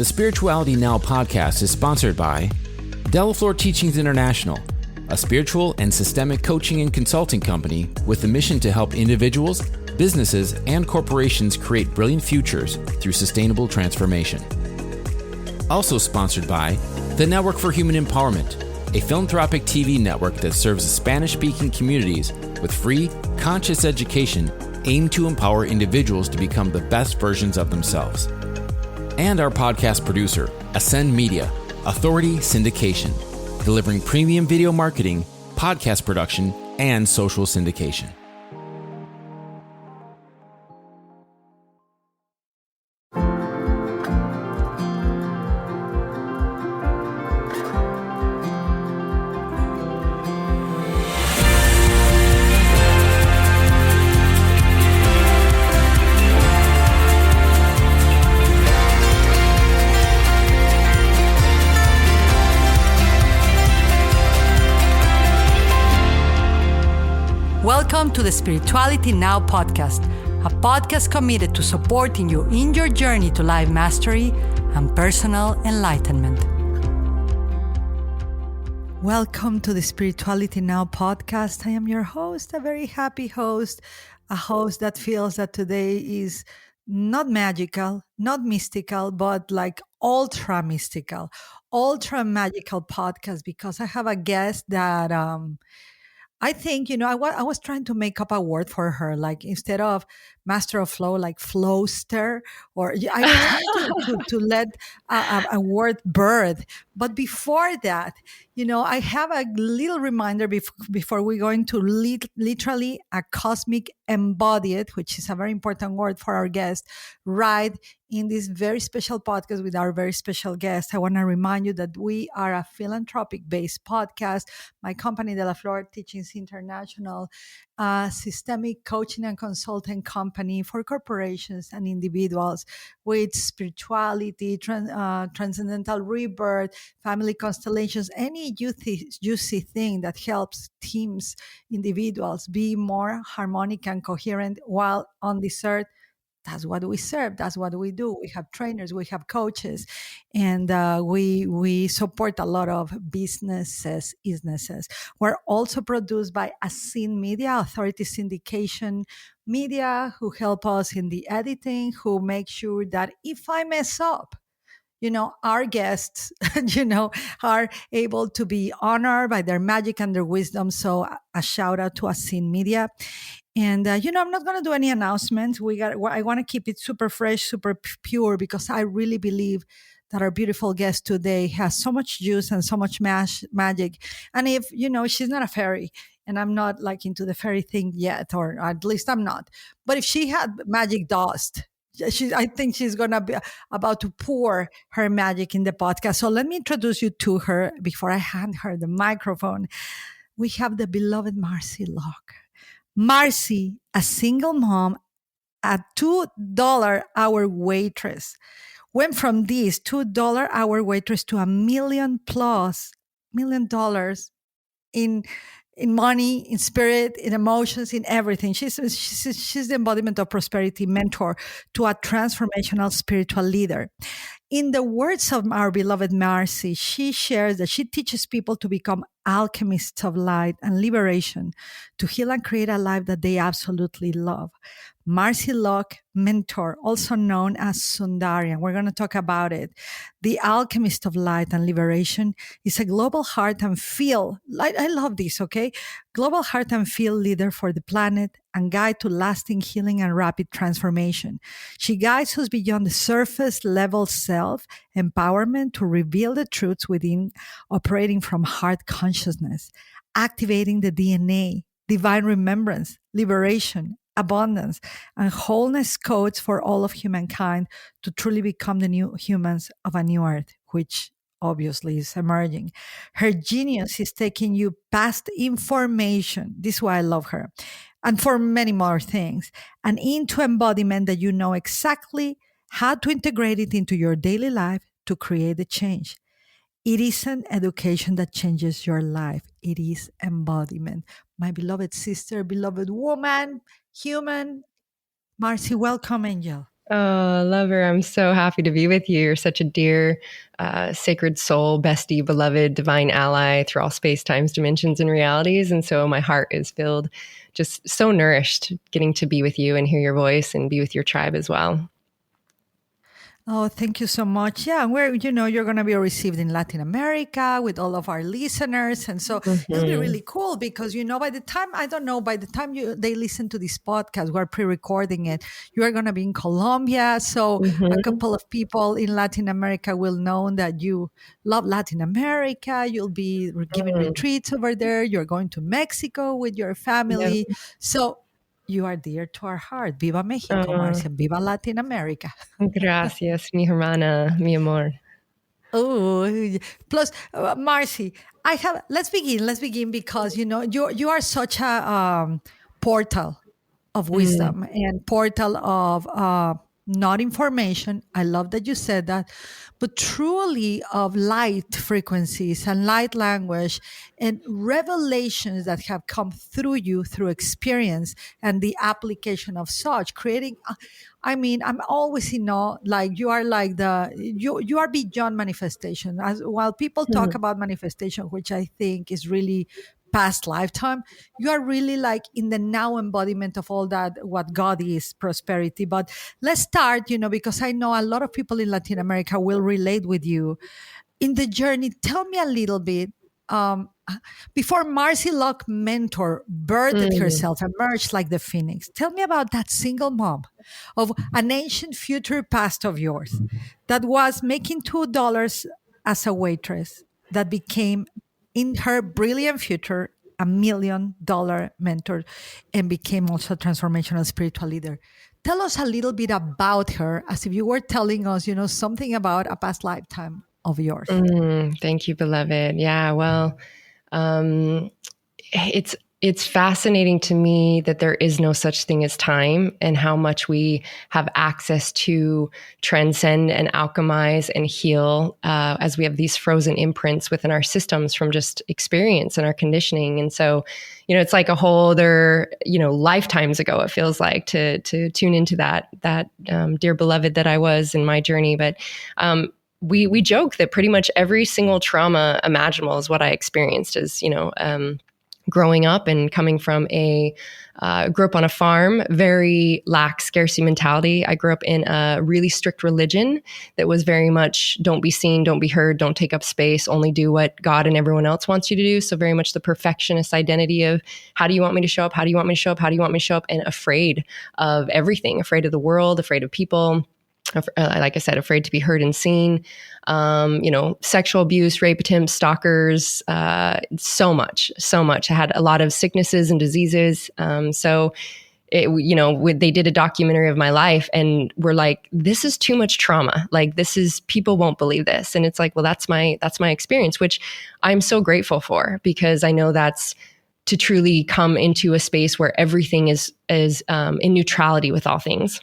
The Spirituality Now podcast is sponsored by Delaflor Teachings International, a spiritual and systemic coaching and consulting company with the mission to help individuals, businesses, and corporations create brilliant futures through sustainable transformation. Also sponsored by the Network for Human Empowerment, a philanthropic TV network that serves Spanish-speaking communities with free, conscious education aimed to empower individuals to become the best versions of themselves. And our podcast producer, Ascend Media, Authority Syndication, delivering premium video marketing, podcast production, and social syndication. Welcome to the Spirituality Now podcast, a podcast committed to supporting you in your journey to life mastery and personal enlightenment. Welcome to the Spirituality Now podcast. I am your host, a very happy host, a host that feels that today is not magical, not mystical, but like ultra mystical, ultra magical podcast, because I have a guest that I think, I was trying to make up a word for her, like instead of master of flow, like flowster, or I was trying to let a word birth. But before that, I have a little reminder before we go into literally a cosmic embodied, which is a very important word for our guest, right in this very special podcast with our very special guest. I want to remind you that we are a philanthropic-based podcast. My company, Delaflor Teachings International, a systemic coaching and consulting company for corporations and individuals with spirituality, transcendental rebirth, family constellations, any juicy thing that helps teams, individuals be more harmonic and coherent while on this earth. That's what we serve. That's what we do. We have trainers, we have coaches, and we support a lot of businesses. We're also produced by Ascend Media, Authority Syndication Media, who help us in the editing, who make sure that if I mess up, our guests, are able to be honored by their magic and their wisdom. So a shout out to Ascend Media. And, I'm not going to do any announcements. I want to keep it super fresh, super pure, because I really believe that our beautiful guest today has so much juice and so much magic. And if, she's not a fairy, and I'm not like into the fairy thing yet, or at least I'm not. But if she had magic dust, I think she's going to be about to pour her magic in the podcast. So let me introduce you to her before I hand her the microphone. We have the beloved Marci Lock. Marci, a single mom, a $2 hour waitress, went from this $2 hour waitress to $1 million+ in money, in spirit, in emotions, in everything. She's the embodiment of prosperity mentor to a transformational spiritual leader. In the words of our beloved Marci, she shares that she teaches people to become alchemists of light and liberation, to heal and create a life that they absolutely love. Marci Lock Mentor, also known as SunDari, and we're going to talk about it. The Alchemist of Light and Liberation is a global heart and feel. I love this, okay? Global heart and feel leader for the planet and guide to lasting healing and rapid transformation. She guides us beyond the surface level self empowerment to reveal the truths within, operating from heart consciousness, activating the DNA, divine remembrance, liberation, abundance, and wholeness codes for all of humankind to truly become the new humans of a new earth, which obviously is emerging. Her genius is taking you past information. This is why I love her. And for many more things, and into embodiment that you know exactly how to integrate it into your daily life to create the change. It isn't education that changes your life. It is embodiment. My beloved sister, beloved woman, human, Marci, welcome, Angel. Oh, lover, I'm so happy to be with you. You're such a dear, sacred soul, bestie, beloved, divine ally through all space, times, dimensions, and realities. And so my heart is filled, just so nourished getting to be with you and hear your voice and be with your tribe as well. Oh, thank you so much. Yeah, you're going to be received in Latin America with all of our listeners. And so it'll be Mm-hmm. really cool because, by the time, I don't know, by the time they listen to this podcast, we're pre-recording it, you are going to be in Colombia. So a Mm-hmm. couple of people in Latin America will know that you love Latin America. You'll be giving retreats over there. You're going to Mexico with your Yep. family. So you are dear to our heart. Viva Mexico, Marcia. Viva Latin America. Gracias, mi hermana, mi amor. Oh, plus, Marcy, I have. Let's begin. Let's begin because you are such a portal of Mm, wisdom and portal of not information. I love that you said that, but truly of light frequencies and light language and revelations that have come through you through experience and the application of such, creating. I mean, I'm always in awe. Like you are like you are beyond manifestation. As while people talk mm, about manifestation, which I think is really past lifetime, you are really like in the now embodiment of all that what God is, prosperity. But let's start, because I know a lot of people in Latin America will relate with you in the journey. Tell me a little bit. Um, Before Marci Lock Mentor birthed mm, herself, emerged like the phoenix, tell me about that single mom of an ancient future past of yours that was making $2 as a waitress that became, in her brilliant future, $1 million mentor and became also a transformational spiritual leader. Tell us a little bit about her as if you were telling us, something about a past lifetime of yours. Thank you, beloved. Yeah, well, um, it's fascinating to me that there is no such thing as time and how much we have access to transcend and alchemize and heal as we have these frozen imprints within our systems from just experience and our conditioning. And so, it's like a whole other, lifetimes ago, it feels like to tune into that dear beloved that I was in my journey. But we joke that pretty much every single trauma imaginable is what I experienced as, growing up and coming from grew up on a farm, very lax scarcity mentality. I grew up in a really strict religion that was very much don't be seen, don't be heard, don't take up space, only do what God and everyone else wants you to do. So very much the perfectionist identity of how do you want me to show up? How do you want me to show up? How do you want me to show up? And afraid of everything, afraid of the world, afraid of people. Like I said, afraid to be heard and seen, sexual abuse, rape attempts, stalkers, so much. I had a lot of sicknesses and diseases. They did a documentary of my life and we're like, this is too much trauma. Like people won't believe this. And it's like, well, that's my experience, which I'm so grateful for because I know that's to truly come into a space where everything is in neutrality with all things,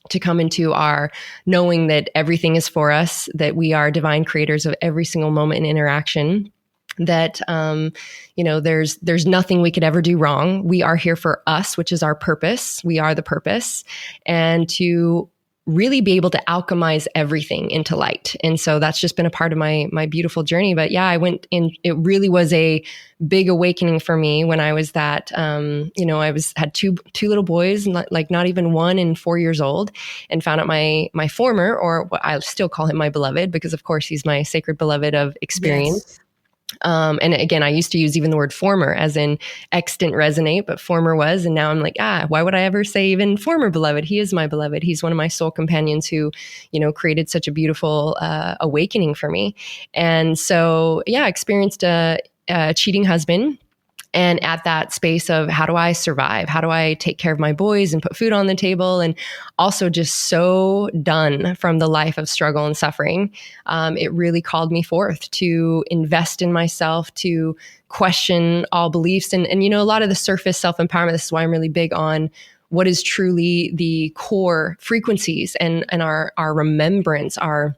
to come into our knowing that everything is for us, that we are divine creators of every single moment and interaction, that there's nothing we could ever do wrong. We are here for us, which is our purpose. We are the purpose, and to really be able to alchemize everything into light. And so that's just been a part of my beautiful journey. But yeah, I went in, it really was a big awakening for me when I was that, had two little boys, not even 1 and 4 years old, and found out my former, or what I still call him my beloved, because of course he's my sacred beloved of experience. Yes. And again, I used to use even the word former, as in X didn't resonate, but former was. And now I'm like, why would I ever say even former beloved? He is my beloved. He's one of my soul companions who, created such a beautiful awakening for me. And so, yeah, experienced a cheating husband. And at that space of how do I survive? How do I take care of my boys and put food on the table? And also just so done from the life of struggle and suffering. It really called me forth to invest in myself, to question all beliefs. And a lot of the surface self-empowerment, this is why I'm really big on what is truly the core frequencies and our remembrance, our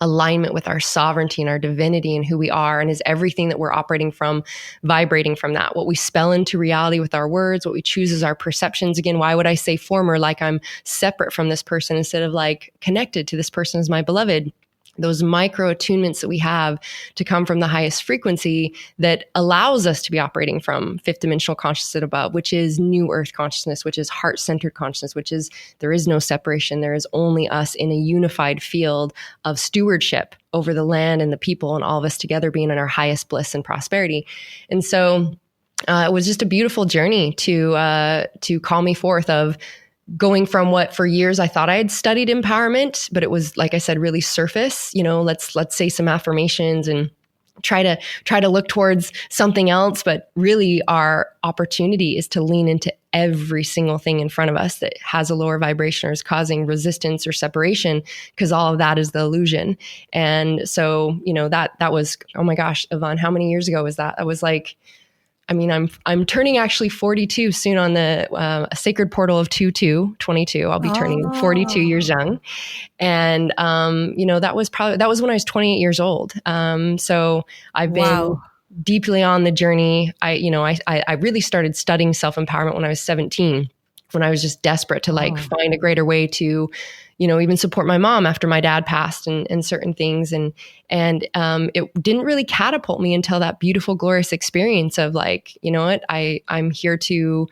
alignment with our sovereignty and our divinity and who we are, and is everything that we're operating from vibrating from that? What we spell into reality with our words, what we choose as our perceptions. Again, why would I say former, like I'm separate from this person instead of like connected to this person as my beloved? Those micro attunements that we have to come from the highest frequency that allows us to be operating from fifth dimensional consciousness and above, which is new earth consciousness, which is heart-centered consciousness, which is there is no separation. There is only us in a unified field of stewardship over the land and the people, and all of us together being in our highest bliss and prosperity. And so it was just a beautiful journey to call me forth of going from what for years I thought I had studied empowerment, but it was, like I said, really surface, let's say some affirmations and try to look towards something else. But really our opportunity is to lean into every single thing in front of us that has a lower vibration or is causing resistance or separation, because all of that is the illusion. And so, that was, oh my gosh, Yvonne, how many years ago was that? I was like, I'm turning actually 42 soon on the sacred portal of 22. I'll be turning 42 years young. And, that was when I was 28 years old. So I've been deeply on the journey. I really started studying self-empowerment when I was 17, when I was just desperate to find a greater way to, even support my mom after my dad passed and certain things. And it didn't really catapult me until that beautiful, glorious experience of like, you know what, I'm here to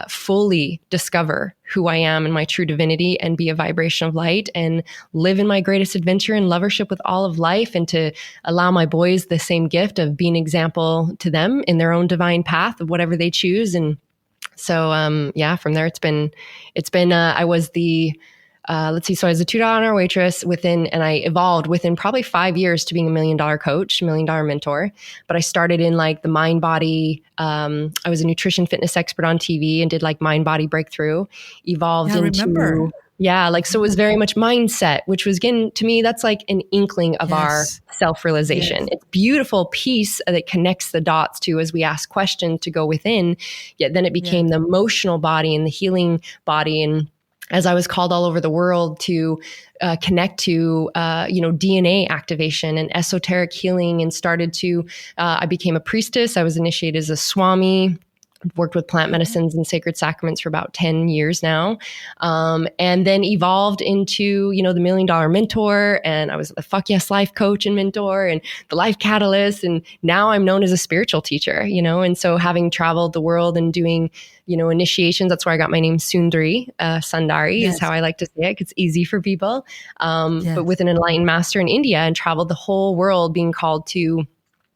fully discover who I am and my true divinity and be a vibration of light and live in my greatest adventure and lovership with all of life, and to allow my boys the same gift of being an example to them in their own divine path of whatever they choose. And so, from there, it's been, I was the, so I was a $2 an hour waitress and I evolved within probably 5 years to being $1 million coach, $1 million mentor. But I started in like the mind body. I was a nutrition fitness expert on TV and did like mind body breakthrough, evolved into, so it was very much mindset, which was, again, to me, that's like an inkling of our self-realization. It's beautiful piece that connects the dots to, as we ask questions to go within, yet then it became the emotional body and the healing body. And as I was called all over the world to connect to, DNA activation and esoteric healing, and started to, I became a priestess. I was initiated as a swami, worked with plant medicines and sacred sacraments for about 10 years now. And then evolved into, the $1 million mentor, and I was the Fuck Yes Life coach and mentor and the life catalyst. And now I'm known as a spiritual teacher, and so having traveled the world and doing, initiations, that's where I got my name, SunDari is how I like to say it. It's easy for people. But with an enlightened master in India, and traveled the whole world being called to,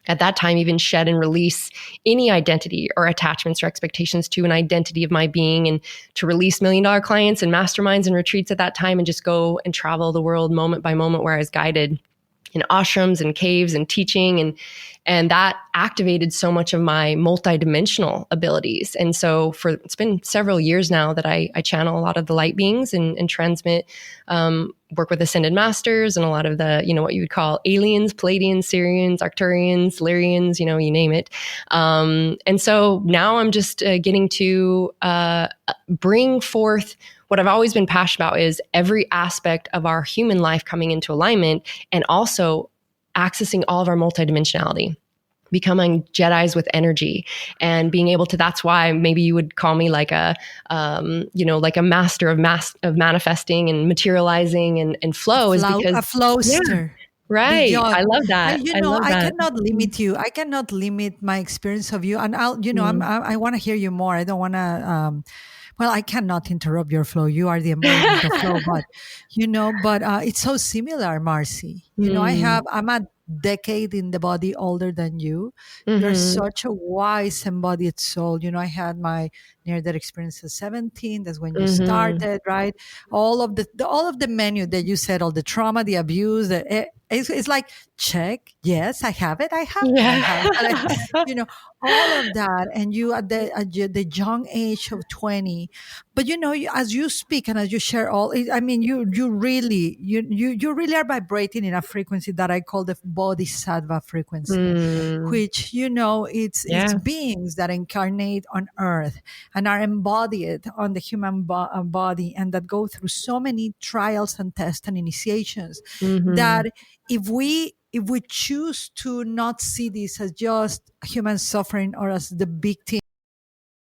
at that time, even shed and release any identity or attachments or expectations to an identity of my being, and to release $1 million clients and masterminds and retreats at that time, and just go and travel the world moment by moment, where I was guided in ashrams and caves and teaching. And that activated so much of my multidimensional abilities. And so it's been several years now that I channel a lot of the light beings and transmit, work with ascended masters and a lot of the, what you would call aliens, Palladians, Syrians, Arcturians, Lyrians, you name it. And so now I'm just getting to bring forth what I've always been passionate about, is every aspect of our human life coming into alignment, and also accessing all of our multidimensionality, becoming Jedis with energy, and being able to, that's why maybe you would call me like a, like a master of manifesting and materializing and flow, is because a flowster. Right. Beyond. I love that. I cannot limit you. I cannot limit my experience of you. And I want to hear you more. I don't want to, I cannot interrupt your flow. You are the embodiment of flow, but it's so similar, Marci. I'm a decade in the body older than you. You're such a wise embodied soul. I had my near-death experience at 17. That's when you started, right? All of the menu that you said, all the trauma, the abuse, it's like, check. Yes, I have it. I have it. All of that. And you at the young age of 20, but as you speak and as you share you really are vibrating in a frequency that I call the bodhisattva frequency, which, it's beings that incarnate on earth. and are embodied on the human body, and that go through so many trials and tests and initiations, that if we choose to not see this as just human suffering or as the victim